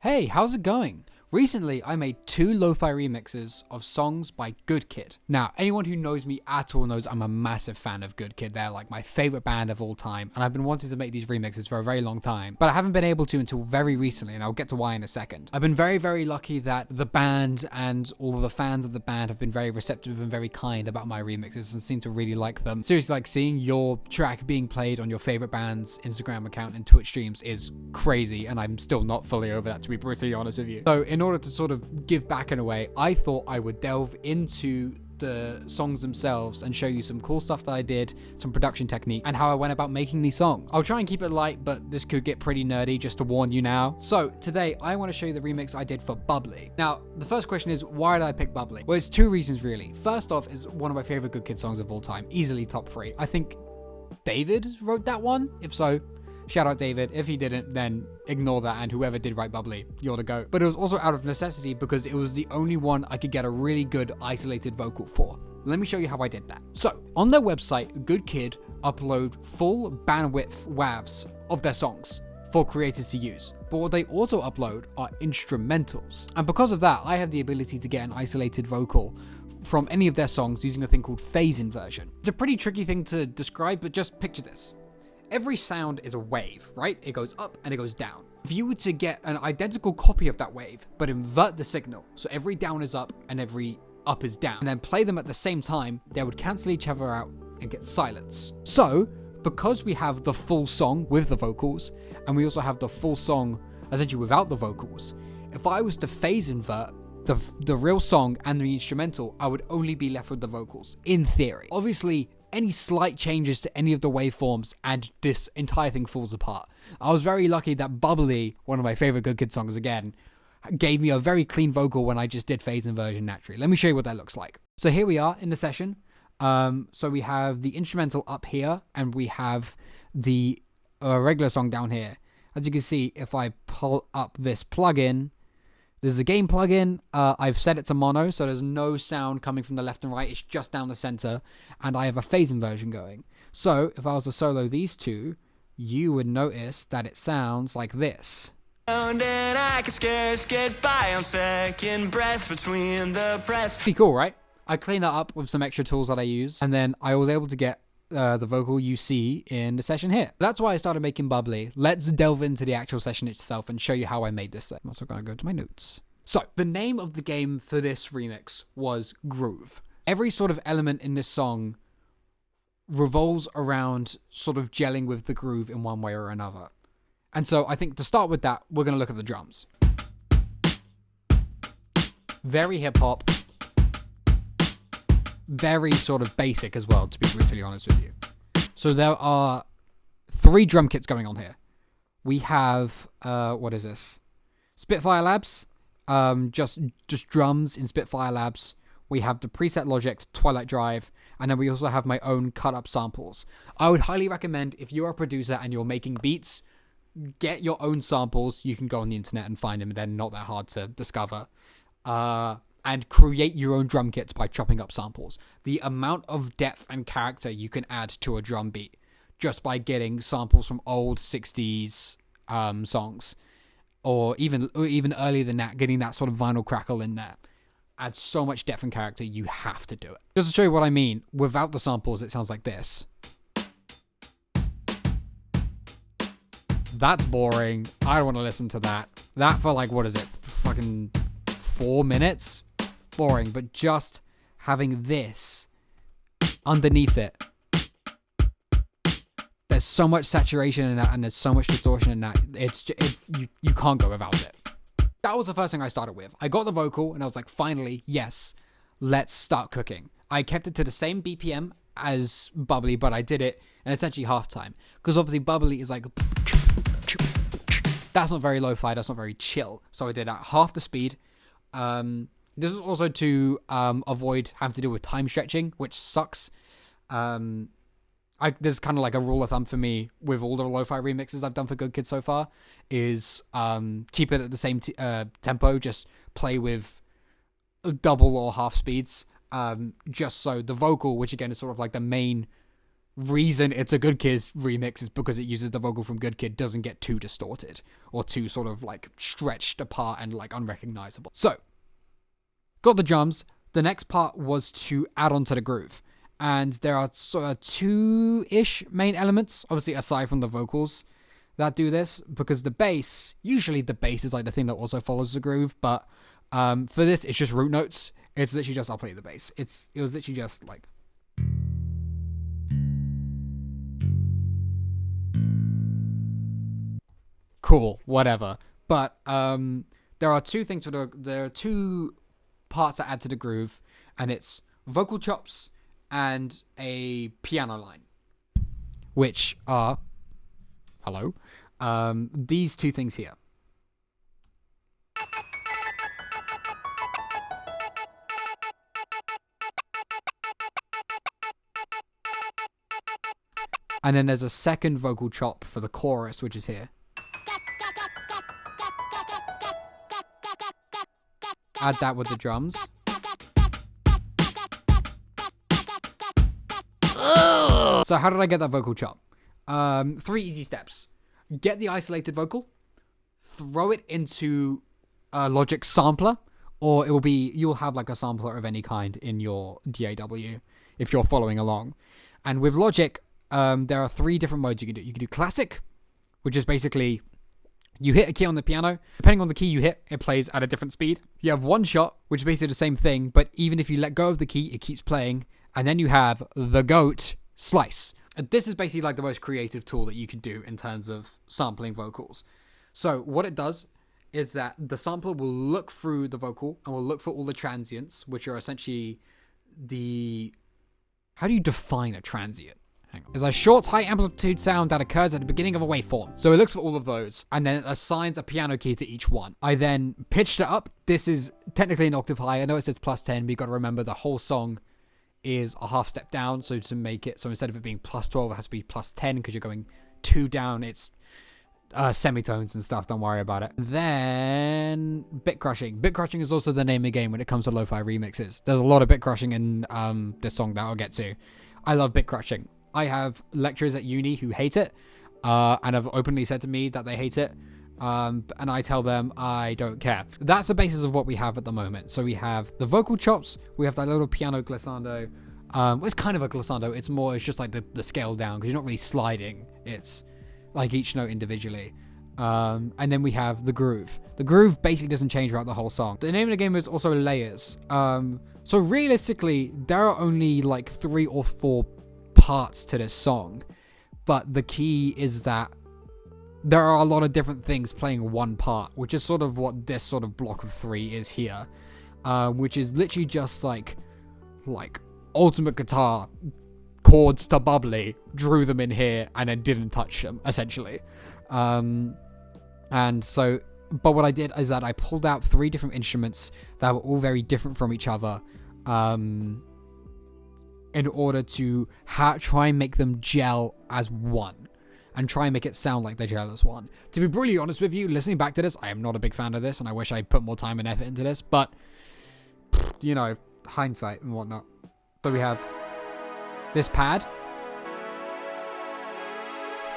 Hey, how's it going? Recently, I made 2 lo-fi remixes of songs by Good Kid. Now, anyone who knows me at all knows I'm a massive fan of Good Kid. They're like my favorite band of all time, and I've been wanting to make these remixes for a very long time, but I haven't been able to until very recently, and I'll get to why in a second. I've been very, very lucky that the band and all of the fans of the band have been very receptive and very kind about my remixes and seem to really like them. Seriously, like seeing your track being played on your favorite band's Instagram account and Twitch streams is crazy, and I'm still not fully over that, to be brutally honest with you. So in order to sort of give back in a way, I thought I would delve into the songs themselves and show you some cool stuff that I did, some production technique, and how I went about making these songs. I'll try and keep it light, but this could get pretty nerdy, just to warn you now. So today I want to show you the remix I did for Bubbly. Now, the first question is, why did I pick Bubbly? Well, it's 2 reasons really. First off, is one of my favorite Good Kid songs of all time, easily top 3. I think David wrote that one. If so, shout out David. If he didn't, then ignore that, and whoever did write Bubbly, you're the GOAT. But it was also out of necessity because it was the only one I could get a really good isolated vocal for. Let me show you how I did that. So, on their website, Good Kid upload full bandwidth WAVs of their songs for creators to use. But what they also upload are instrumentals. And because of that, I have the ability to get an isolated vocal from any of their songs using a thing called phase inversion. It's a pretty tricky thing to describe, but just picture this. Every sound is a wave, right? It goes up and it goes down. If you were to get an identical copy of that wave, but invert the signal, so every down is up and every up is down, and then play them at the same time, they would cancel each other out and get silence. So, because we have the full song with the vocals, and we also have the full song essentially without the vocals, if I was to phase invert the real song and the instrumental, I would only be left with the vocals, in theory. Obviously, any slight changes to any of the waveforms and this entire thing falls apart. I was very lucky that Bubbly, one of my favorite Good Kid songs again, gave me a very clean vocal when I just did phase inversion naturally. Let me show you what that looks like. So here we are in the session. So we have the instrumental up here and we have the regular song down here. As you can see, if I pull up this plugin, there's a gain plugin. I've set it to mono, so there's no sound coming from the left and right. It's just down the center, and I have a phase inversion going. So if I was to solo these two, you would notice that it sounds like this. And I can scarce get by on second breath between the press. Pretty cool, right? I cleaned that up with some extra tools that I use, and then I was able to get the vocal you see in the session here. That's why I started making Bubbly. Let's delve into the actual session itself and show you how I made this thing. I'm also going to go to my notes. So, the name of the game for this remix was Groove. Every sort of element in this song revolves around sort of gelling with the groove in one way or another. And so I think to start with that, we're going to look at the drums. Very hip-hop. Very sort of basic as well, to be brutally honest with you. So there are 3 drum kits going on here. We have, what is this? Spitfire Labs, just drums in Spitfire Labs. We have the preset Logic Twilight Drive, and then we also have my own cut-up samples. I would highly recommend, if you're a producer and you're making beats, get your own samples. You can go on the internet and find them. They're not that hard to discover. And create your own drum kits by chopping up samples. The amount of depth and character you can add to a drum beat just by getting samples from old 60s songs, or even earlier than that, getting that sort of vinyl crackle in there, adds so much depth and character. You have to do it. Just to show you what I mean, without the samples, it sounds like this. That's boring. I don't want to listen to that. That for like, what is it? Fucking 4 minutes? Boring. But just having this underneath it, there's so much saturation in that, and there's so much distortion in that. You can't go without it. That was the first thing I started with. I got the vocal and I was like, finally, yes, let's start cooking. I kept it to the same BPM as Bubbly, but I did it in essentially half time, because obviously Bubbly is like, that's not very lo-fi, that's not very chill. So I did at half the speed. This is also to avoid having to deal with time stretching, which sucks. There's kind of like a rule of thumb for me with all the lo-fi remixes I've done for Good Kids so far, is keep it at the same tempo, just play with double or half speeds, just so the vocal, which again is sort of like the main reason it's a Good Kid remix is because it uses the vocal from Good Kid, doesn't get too distorted or too sort of like stretched apart and like unrecognizable. So, got the drums. The next part was to add on to the groove. And there are sort of two-ish main elements, obviously aside from the vocals, that do this. Because the bass, usually the bass is like the thing that also follows the groove. But for this, it's just root notes. It's literally just, I'll play the bass. It was literally just like... Cool, whatever. But there are two things there are two parts that add to the groove, and it's vocal chops and a piano line, which are these two things here. And then there's a second vocal chop for the chorus, which is here. Add that with the drums. So how did I get that vocal chop? 3 easy steps. Get the isolated vocal, throw it into a Logic sampler, or you'll have like a sampler of any kind in your DAW if you're following along. And with Logic, there are 3 different modes you can do. You can do classic, which is basically you hit a key on the piano. Depending on the key you hit, it plays at a different speed. You have one shot, which is basically the same thing, but even if you let go of the key, it keeps playing. And then you have the GOAT slice. And this is basically like the most creative tool that you can do in terms of sampling vocals. So what it does is that the sampler will look through the vocal and will look for all the transients, which are essentially how do you define a transient? Hang on. Is a short, high amplitude sound that occurs at the beginning of a waveform. So it looks for all of those, and then it assigns a piano key to each one. I then pitched it up. This is technically an octave high. I know it says +10, but you got to remember the whole song is a half step down. So to make it, so instead of it being +12, it has to be +10 because you're going 2 down. It's semitones and stuff. Don't worry about it. Then bit crushing. Bit crushing is also the name of the game when it comes to lo-fi remixes. There's a lot of bit crushing in this song that I'll get to. I love bit crushing. I have lecturers at uni who hate it, and have openly said to me that they hate it, and I tell them I don't care. That's the basis of what we have at the moment. So we have the vocal chops, we have that little piano glissando. It's kind of a glissando. It's just like the scale down, because you're not really sliding. It's like each note individually. And then we have the groove. The groove basically doesn't change throughout the whole song. The name of the game is also layers. So realistically, there are only like 3 or 4 parts to this song, but the key is that there are a lot of different things playing one part, which is sort of what this sort of block of 3 is here, which is literally just like ultimate guitar chords to Bubbly, drew them in here and then didn't touch them essentially. And so, but what I did is that I pulled out 3 different instruments that were all very different from each other, in order to try and make them gel as one, and try and make it sound like they gel as one. To be brutally honest with you, listening back to this, I am not a big fan of this, and I wish I put more time and effort into this, but, you know, hindsight and whatnot. So we have this pad.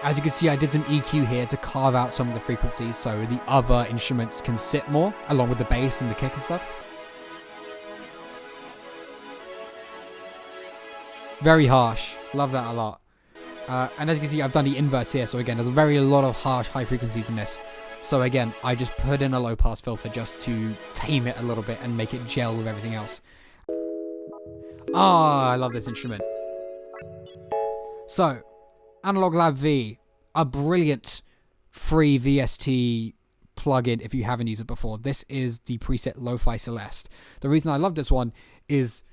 As you can see, I did some EQ here to carve out some of the frequencies so the other instruments can sit more, along with the bass and the kick and stuff. Very harsh. Love that a lot. And as you can see, I've done the inverse here. So again, there's a lot of harsh, high frequencies in this. So again, I just put in a low pass filter just to tame it a little bit and make it gel with everything else. I love this instrument. So, Analog Lab V, a brilliant free VST plugin if you haven't used it before. This is the preset Lo-Fi Celeste. The reason I love this one is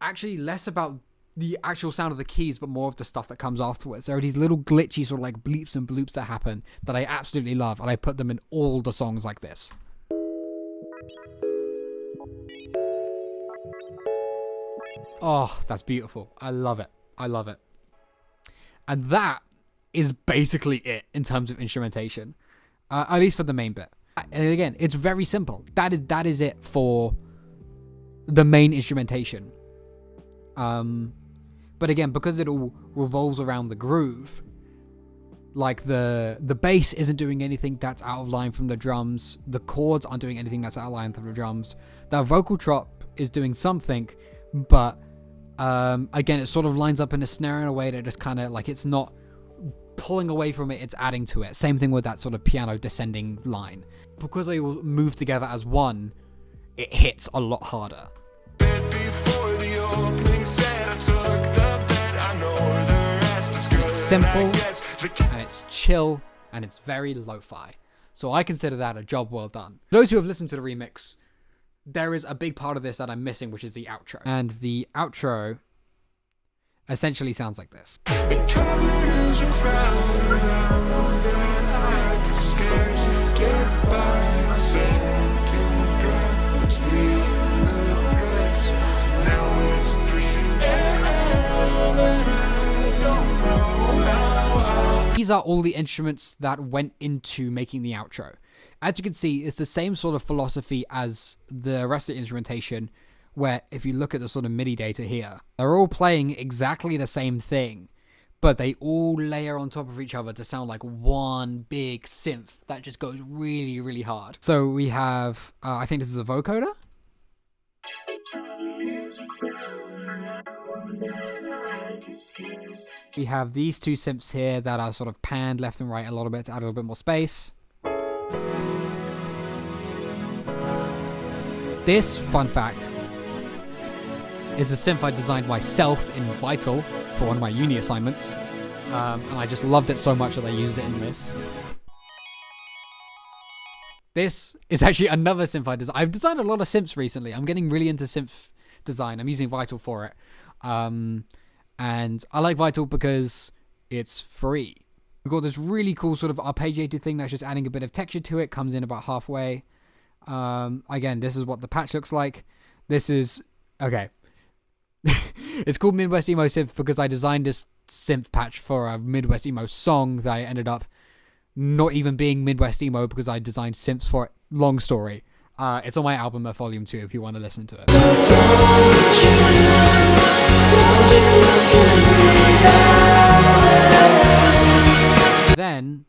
actually less about the actual sound of the keys, but more of the stuff that comes afterwards. There are these little glitchy sort of like bleeps and bloops that happen that I absolutely love, and I put them in all the songs like this. Oh, that's beautiful. I love it. I love it. And that is basically it in terms of instrumentation, at least for the main bit. And again, it's very simple. That is it for the main instrumentation. But But again, because it all revolves around the groove, like the bass isn't doing anything that's out of line from the drums. The chords aren't doing anything that's out of line from the drums. That vocal drop is doing something, but again, it sort of lines up in a snare in a way that just kind of like, it's not pulling away from it, it's adding to it. Same thing with that sort of piano descending line. Because they all move together as one, it hits a lot harder. It's simple, and it's chill, and it's very lo-fi. So I consider that a job well done. For those who have listened to the remix, there is a big part of this that I'm missing, which is the outro. And the outro essentially sounds like this. These are all the instruments that went into making the outro. As you can see, it's the same sort of philosophy as the rest of the instrumentation, where if you look at the sort of MIDI data here, they're all playing exactly the same thing, but they all layer on top of each other to sound like one big synth that just goes really, really hard. So we have, I think this is a vocoder. We have these two synths here that are sort of panned left and right a little bit to add a little bit more space. This, fun fact, is a synth I designed myself in Vital for one of my uni assignments. And I just loved it so much that I used it in this. This is actually another synth I designed. I've designed a lot of synths recently. I'm getting really into synth design. I'm using Vital for it. And I like Vital because it's free. We've got this really cool sort of arpeggiated thing that's just adding a bit of texture to it. Comes in about halfway. Again, this is what the patch looks like. This is... Okay. It's called Midwest Emo Synth because I designed this synth patch for a Midwest Emo song that I ended up not even being Midwest Emo because I designed synths for it. Long story. It's on my album at Volume 2 if you want to listen to it. Then,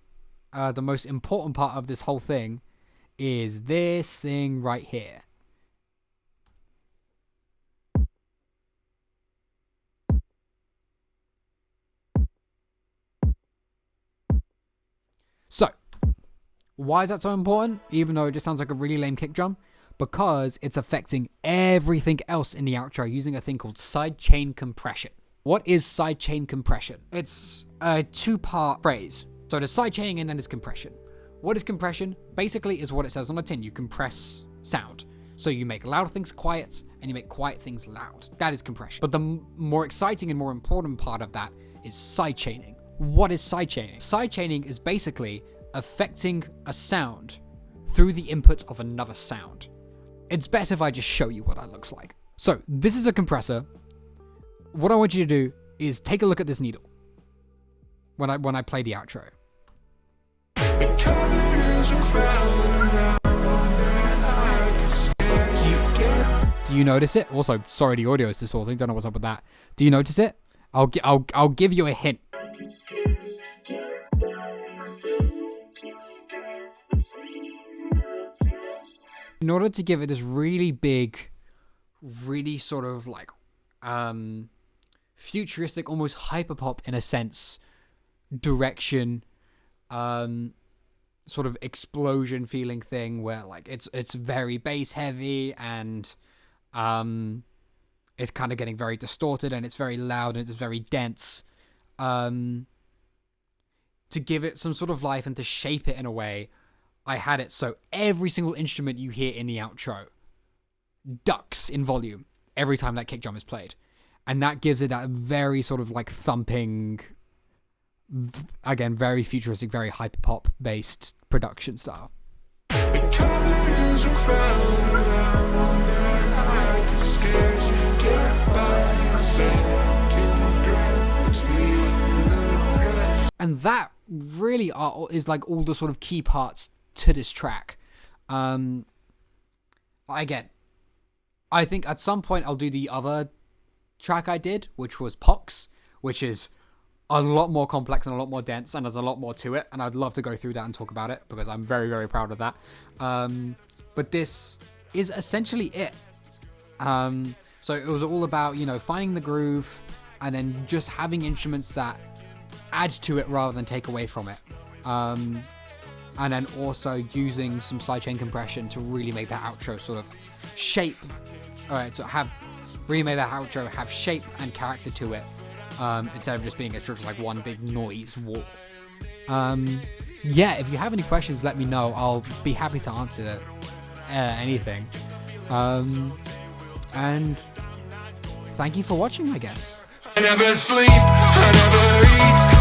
the most important part of this whole thing is this thing right here. So, why is that so important? Even though it just sounds like a really lame kick drum? Because it's affecting everything else in the outro using a thing called sidechain compression. What is sidechain compression? It's a two-part phrase. So there's sidechaining and then there's compression. What is compression? Basically is what it says on the tin. You compress sound. So you make loud things quiet and you make quiet things loud. That is compression. But the more exciting and more important part of that is sidechaining. What is sidechaining? Sidechaining is basically affecting a sound through the input of another sound. It's better if I just show you what that looks like. So this is a compressor. What I want you to do is take a look at this needle when I play the outro. Do you notice it? Also, sorry, the audio is distorting. Don't know what's up with that. Do you notice it? I'll give you a hint. In order to give it this really big, really sort of like futuristic, almost hyperpop in a sense, direction, sort of explosion feeling thing where like it's very bass heavy and it's kind of getting very distorted and it's very loud and it's very dense. To give it some sort of life and to shape it in a way, I had it so every single instrument you hear in the outro ducks in volume every time that kick drum is played. And that gives it that very sort of like thumping, again, very futuristic, very hyperpop based production style. And that really is like all the sort of key parts to this track. Again, I think at some point I'll do the other track I did, which was Pox, which is a lot more complex and a lot more dense, and there's a lot more to it, and I'd love to go through that and talk about it because I'm very, very proud of that. But this is essentially it. So it was all about, you know, finding the groove and then just having instruments that add to it rather than take away from it. And then also using some sidechain compression to really make that outro sort of shape. Alright, so really make that outro have shape and character to it. Instead of just being just like one big noise wall. Yeah, if you have any questions, let me know. I'll be happy to answer anything. And thank you for watching, I guess. I never sleep, I never eat.